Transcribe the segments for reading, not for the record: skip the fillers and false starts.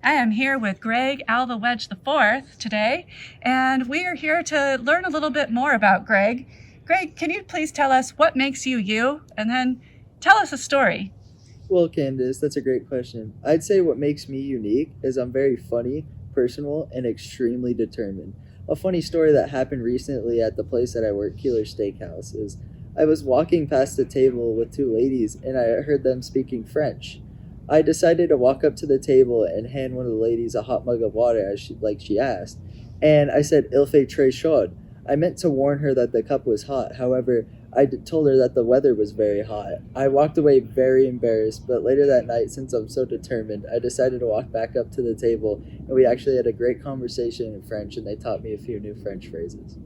I am here with Greg Alva Wedge IV today, and we are here to learn a little bit more about Greg. Greg, can you please tell us what makes you you, and then tell us a story? Well, Candace, that's a great question. I'd say what makes me unique is I'm very funny, personal, and extremely determined. A funny story that happened recently at the place that I work, Keeler Steakhouse, is I was walking past a table with two ladies and I heard them speaking French. I decided to walk up to the table and hand one of the ladies a hot mug of water as she asked, and I said "Il fait très chaud." I meant to warn her that the cup was hot. However, told her that the weather was very hot. I walked away very embarrassed, but later that night, since I'm so determined, I decided to walk back up to the table, and we actually had a great conversation in French, and they taught me a few new French phrases.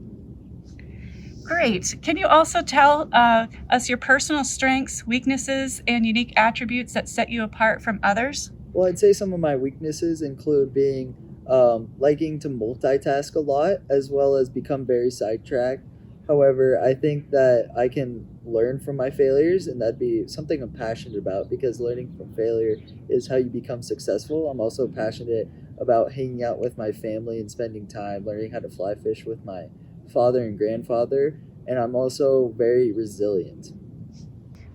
Great. Can you also tell us your personal strengths, weaknesses, and unique attributes that set you apart from others? Well, I'd say some of my weaknesses include being liking to multitask a lot, as well as become very sidetracked. However, I think that I can learn from my failures, and that'd be something I'm passionate about because learning from failure is how you become successful. I'm also passionate about hanging out with my family and spending time learning how to fly fish with my father and grandfather, and I'm also very resilient.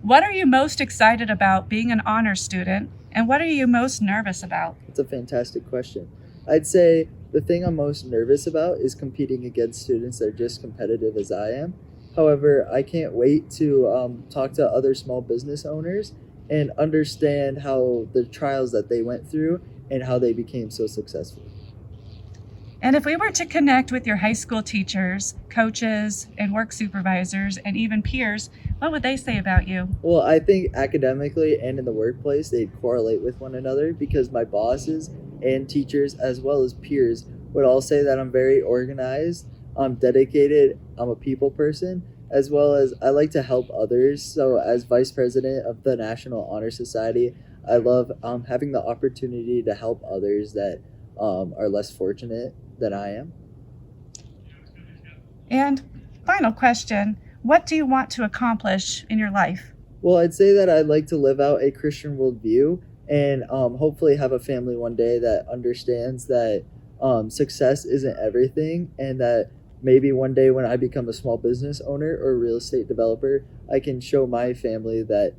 What are you most excited about being an honor student, and what are you most nervous about? It's a fantastic question. I'd say the thing I'm most nervous about is competing against students that are just competitive as I am. However, I can't wait to talk to other small business owners and understand how the trials that they went through and how they became so successful. And if we were to connect with your high school teachers, coaches, and work supervisors, and even peers, what would they say about you? Well, I think academically and in the workplace, they correlate with one another because my bosses and teachers, as well as peers, would all say that I'm very organized, I'm dedicated, I'm a people person, as well as I like to help others. So, as vice president of the National Honor Society, I love having the opportunity to help others that are less fortunate than I am. And final question, what do you want to accomplish in your life? Well, I'd say that I'd like to live out a Christian worldview and hopefully have a family one day that understands that success isn't everything, and that maybe one day when I become a small business owner or a real estate developer, I can show my family that,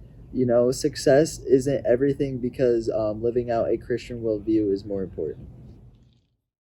success isn't everything because living out a Christian worldview is more important.